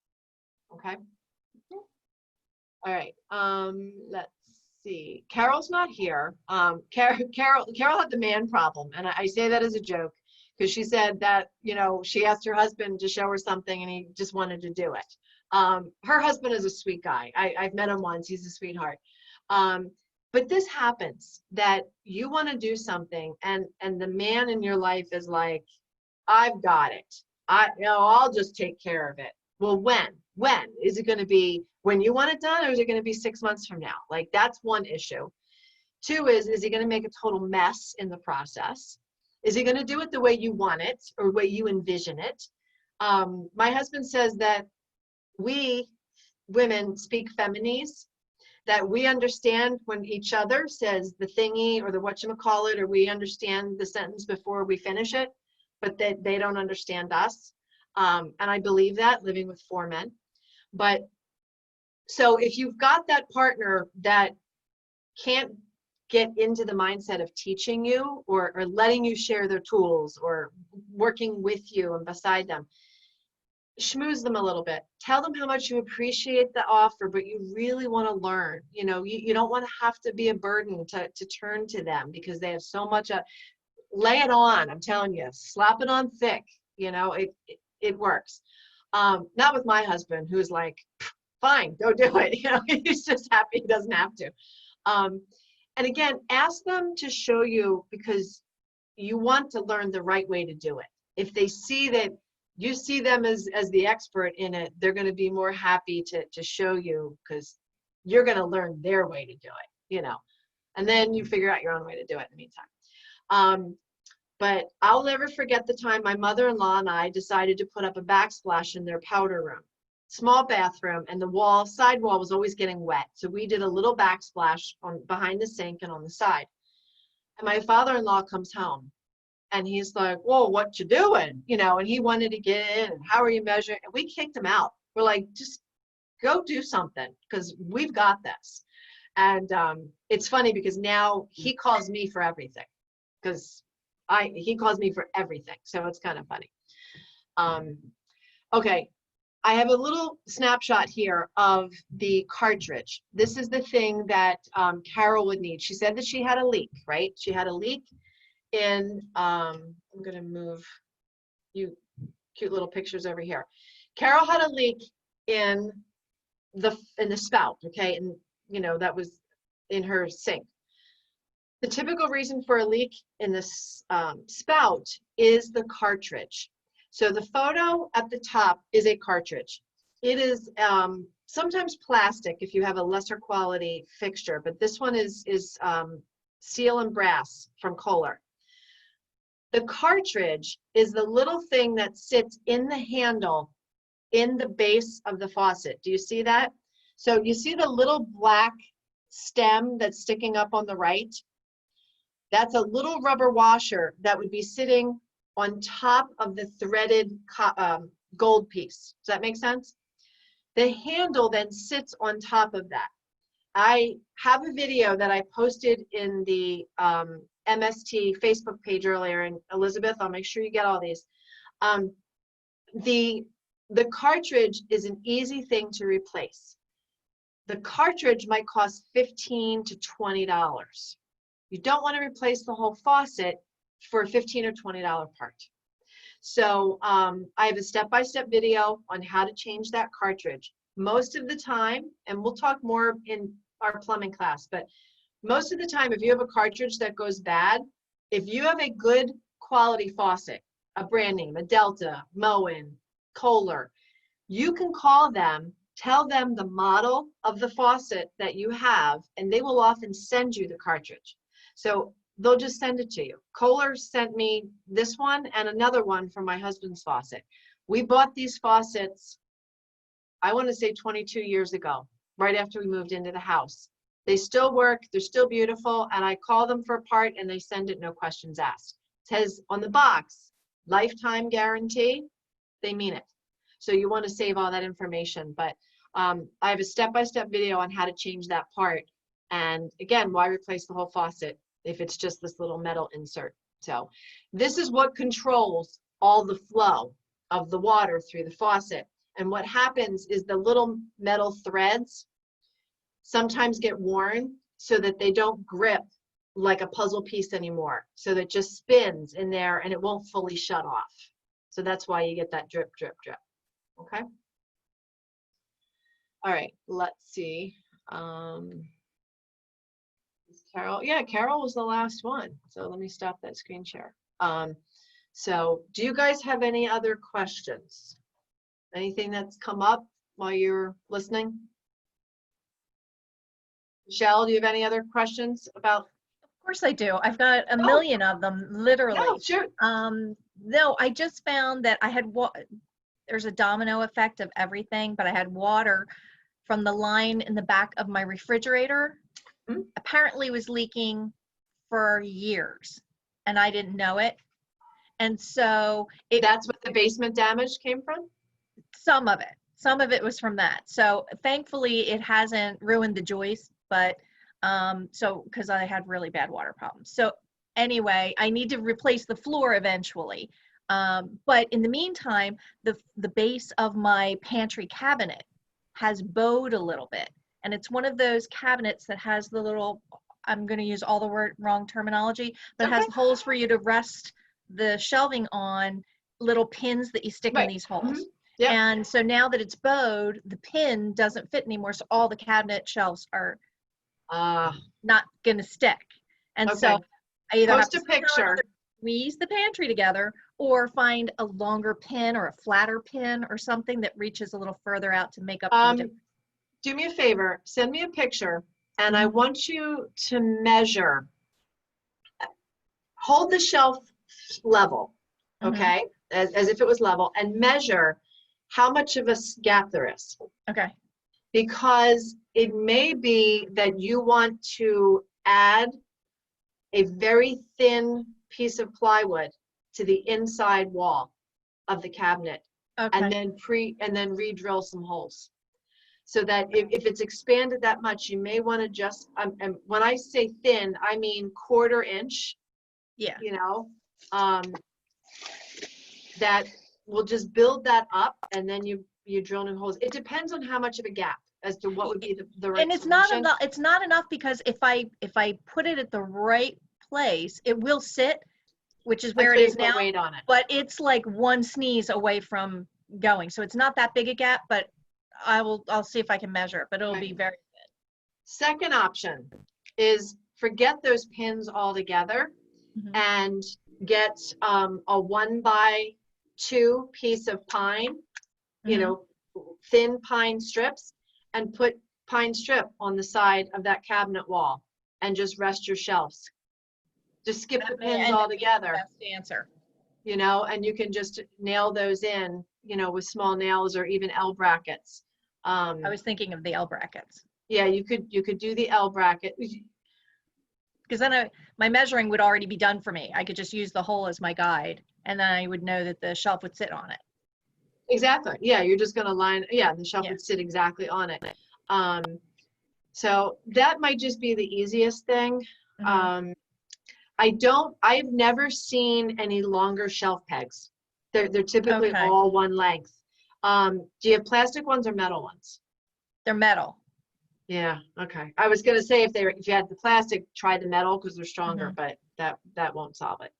Okay. All right. Let's see. Carol's not here. Carol had the man problem, and I say that as a joke because she said that, you know, she asked her husband to show her something and he just wanted to do it. Her husband is a sweet guy. I've met him once. He's a sweetheart. But this happens that you want to do something and the man in your life is like, I've got it. I'll just take care of it. Well, when is it going to be? When you want it done, or is it going to be 6 months from now? Like, that's one issue. 2 is he going to make a total mess in the process? Is he going to do it the way you want it or the way you envision it? My husband says that we women speak feminese, that we understand when each other says the thingy or the whatchamacallit, or we understand the sentence before we finish it, but that they don't understand us. And I believe that, living with 4 men. But so if you've got that partner that can't get into the mindset of teaching you or letting you share their tools or working with you and beside them, schmooze them a little bit. Tell them how much you appreciate the offer, but you really want to learn. You know, you don't want to have to be a burden to turn to them because they have so much. Lay it on. I'm telling you, slap it on thick. You know, it works. Not with my husband, who's like, fine, go do it. You know, he's just happy he doesn't have to. And again, ask them to show you because you want to learn the right way to do it. If they see that you see them as the expert in it, they're going to be more happy to show you because you're going to learn their way to do it, you know, and then you figure out your own way to do it in the meantime. But I'll never forget the time my mother-in-law and I decided to put up a backsplash in their powder room. Small bathroom, and the side wall was always getting wet. So we did a little backsplash behind the sink and on the side. And my father-in-law comes home and he's like, whoa, what you doing? You know, and he wanted to get in and how are you measuring? And we kicked him out. We're like, just go do something because we've got this. And it's funny because now he calls me for everything because he calls me for everything. So it's kind of funny. Okay. I have a little snapshot here of the cartridge. This is the thing that Carol would need. She said that she had a leak, right? She had a leak in, I'm going to move you cute little pictures over here. Carol had a leak in the spout, okay? And, you know, that was in her sink. The typical reason for a leak in this spout is the cartridge. So the photo at the top is a cartridge. It is sometimes plastic if you have a lesser quality fixture, but this one is steel and brass from Kohler. The cartridge is the little thing that sits in the handle in the base of the faucet. Do you see that? So you see the little black stem that's sticking up on the right? That's a little rubber washer that would be sitting on top of the threaded gold piece. Does that make sense? The handle then sits on top of that. I have a video that I posted in the MST Facebook page earlier, and Elizabeth, I'll make sure you get all these. The cartridge is an easy thing to replace. The cartridge might cost $15 to $20. You don't want to replace the whole faucet for a $15 or $20 part. So I have a step-by-step video on how to change that cartridge. Most of the time, and we'll talk more in our plumbing class, but most of the time, if you have a cartridge that goes bad, if you have a good quality faucet, a brand name, a Delta, Moen, Kohler, You can call them, tell them the model of the faucet that you have, and they will often send you the cartridge. So they'll just send it to you. Kohler sent me this one and another one for my husband's faucet. We bought these faucets, I want to say 22 years ago, right after we moved into the house. They still work, they're still beautiful, and I call them for a part and they send it, no questions asked. It says on the box, lifetime guarantee, they mean it. So you want to save all that information, but I have a step-by-step video on how to change that part. And again, why replace the whole faucet if it's just this little metal insert? So this is what controls all the flow of the water through the faucet. And what happens is the little metal threads sometimes get worn so that they don't grip like a puzzle piece anymore. So that it just spins in there and it won't fully shut off. So that's why you get that drip, drip, drip. Okay. All right, let's see. Carol, yeah, Carol was the last one. So let me stop that screen share. So do you guys have any other questions? Anything that's come up while you're listening? Michelle, do you have any other questions about? Of course I do. I've got a million of them, literally. No, sure. No, I just found that I had there's a domino effect of everything, but I had water from the line in the back of my refrigerator. Apparently was leaking for years and I didn't know it. And so That's what the basement damage came from? Some of it was from that. So thankfully it hasn't ruined the joist, but because I had really bad water problems. So anyway, I need to replace the floor eventually. But in the meantime, the base of my pantry cabinet has bowed a little bit. And it's one of those cabinets that has the little, I'm going to use all the wrong terminology, but it has holes for you to rest the shelving on, little pins that you stick in these holes. Yep. And so now that it's bowed, the pin doesn't fit anymore. So all the cabinet shelves are not going to stick. And so I either Post have a to picture. squeeze the pantry together or find a longer pin or a flatter pin or something that reaches a little further out to make up for the difference. Do me a favor, send me a picture, and I want you to measure, hold the shelf level, okay, as if it was level, and measure how much of a gap there is. Okay. Because it may be that you want to add a very thin piece of plywood to the inside wall of the cabinet, and then re-drill some holes. So that if it's expanded that much, you may want to just, and when I say thin, I mean 1/4 inch. Yeah. You know, that will just build that up, and then you drill new holes. It depends on how much of a gap as to what would be the right. And it's not enough. It's not enough because if I put it at the right place, it will sit, which is where it is now. Weight on it. But it's like one sneeze away from going, so it's not that big a gap. But I'll see if I can measure it, but it'll be very good. Second option is forget those pins altogether and get a 1x2 piece of pine, you know, thin pine strips, and put pine strip on the side of that cabinet wall and just rest your shelves. Just skip the pins altogether. That's the answer. You know, and you can just nail those in, you know, with small nails or even L brackets. I was thinking of the L brackets. Yeah, you could do the L bracket. Because then my measuring would already be done for me. I could just use the hole as my guide, and then I would know that the shelf would sit on it. Exactly. Yeah, you're just gonna line. Yeah, the shelf would sit exactly on it. So that might just be the easiest thing. I've never seen any longer shelf pegs. They're typically all one length. Do you have plastic ones or metal ones? They're metal. Yeah. Okay. I was gonna say if you had the plastic, try the metal because they're stronger, but that won't solve it.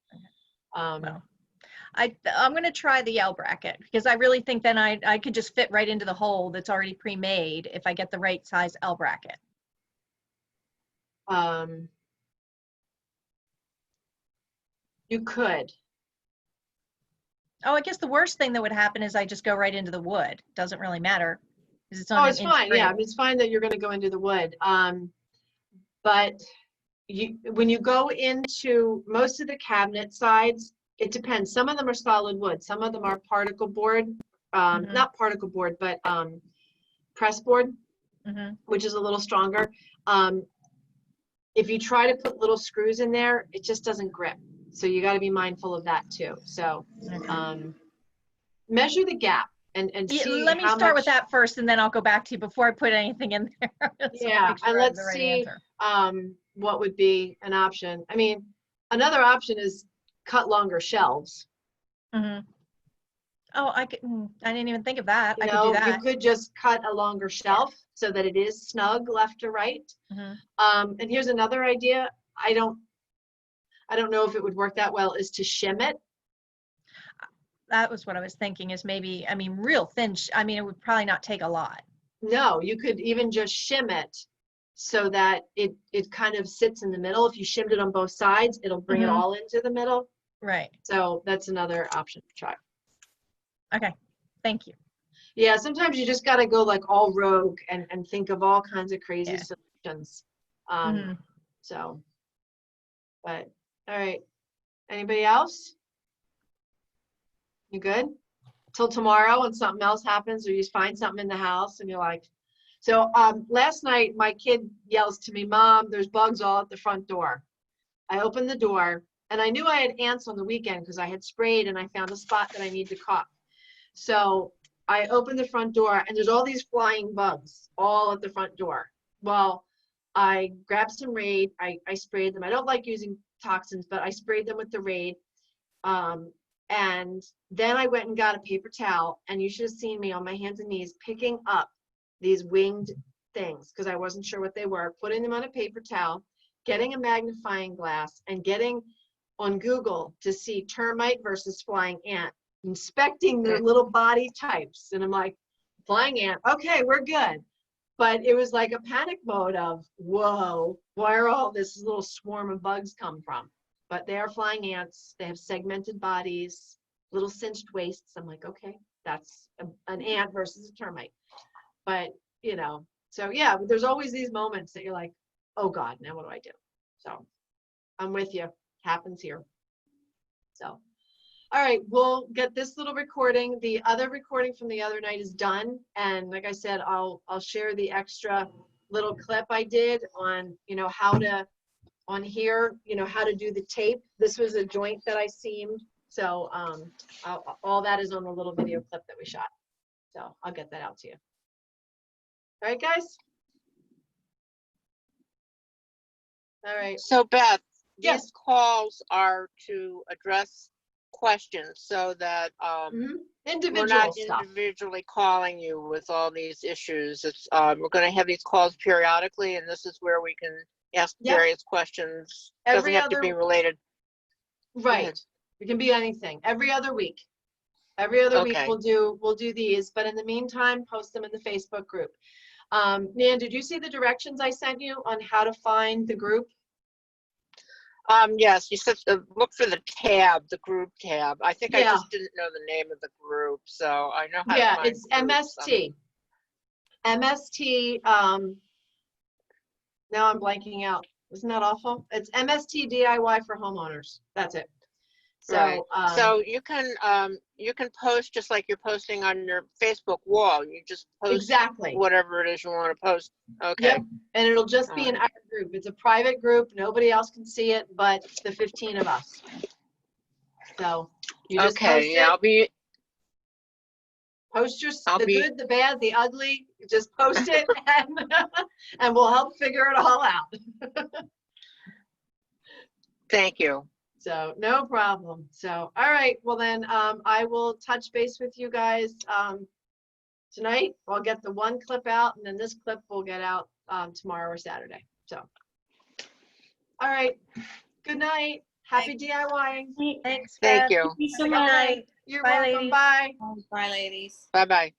Well, I'm gonna try the L bracket because I really think then I could just fit right into the hole that's already pre-made if I get the right size L bracket. You could. Oh, I guess the worst thing that would happen is I just go right into the wood. Doesn't really matter because it's on Oh, an it's inch fine. Yeah, I grid. mean, it's fine that you're going to go into the wood. But when you go into most of the cabinet sides, it depends. Some of them are solid wood. Some of them are particle board, Mhm. not particle board, but press board, Mhm. which is a little stronger. If you try to put little screws in there, it just doesn't grip. So you got to be mindful of that too. So measure the gap and Yeah, see let me how start much. with that first, and then I'll go back to you before I put anything in there. So Yeah, make sure and I have let's the right see answer. what would be an option. I mean, another option is cut longer shelves. Mhm. Oh, I didn't even think of that. You I could do know, you that. could just cut a longer shelf so that it is snug left to right. Mhm. And here's another idea. I don't know if it would work that well, is to shim it. That was what I was thinking is maybe, I mean, real thin, I mean, it would probably not take a lot. No, you could even just shim it so that it kind of sits in the middle. If you shimmed it on both sides, it'll bring it Mhm. all into the middle. Right. So that's another option to try. Okay. Thank you. Yeah, sometimes you just got to go like all rogue and think of all kinds of crazy Yeah. solutions. Mhm. So, but all right. Anybody else? You good? Till tomorrow when something else happens or you find something in the house and you're like, so last night my kid yells to me, Mom, there's bugs all at the front door. I opened the door and I knew I had ants on the weekend because I had sprayed and I found a spot that I need to caulk. So I opened the front door and there's all these flying bugs all at the front door. Well, I grabbed some Raid. I sprayed them. I don't like using toxins, but I sprayed them with the Raid. And then I went and got a paper towel, and you should have seen me on my hands and knees picking up these winged things because I wasn't sure what they were, putting them on a paper towel, getting a magnifying glass, and getting on Google to see termite versus flying ant, inspecting their little body types. And I'm like, flying ant, okay, we're good. But it was like a panic mode of, whoa, where all this little swarm of bugs come from? But they are flying ants. They have segmented bodies, little cinched waists. I'm like, okay, that's an ant versus a termite. But, you know, so yeah, there's always these moments that you're like, oh God, now what do I do? So I'm with you. Happens here. So, all right, we'll get this little recording. The other recording from the other night is done. And like I said, I'll share the extra little clip I did on, you know, how to, on here, you know, how to do the tape. This was a joint that I seamed. So all that is on the little video clip that we shot. So I'll get that out to you. All right, guys? All right. So Beth, Yes. these calls are to address questions so that we're Individual not stuff. individually calling you with all these issues. It's we're going to have these calls periodically, and this is where we can ask Yep. various questions. Every Doesn't have to other- be related. Right. It can be anything. Every other week. Every other week Okay. we'll do these, but in the meantime, post them in the Facebook group. Nan, did you see the directions I sent you on how to find the group? Yes, you said look for the tab, the group tab. I think I Yeah. just didn't know the name of the group, so I know how Yeah, to find it's groups. MST. MST, now I'm blanking out. Isn't that awful? It's MST DIY for homeowners. That's it. So, Right. So you can post just like you're posting on your Facebook wall. You just post exactly. whatever it is you want to post. Okay. Yep. And it'll just be in our group. It's a private group. Nobody else can see it but the 15 of us. So you just post Okay. Yeah, it. Post your the good, the bad, the ugly. Just post it and we'll help figure it all out. Thank you. So no problem. So, all right. Well then, I will touch base with you guys tonight. I'll get the one clip out and then this clip will get out tomorrow or Saturday. So, all right. Good night. Happy DIYing. Thanks, Thank Beth. you. Thank you so Have a good much. night. You're Bye, welcome. ladies. Bye. Bye, ladies. Bye-bye.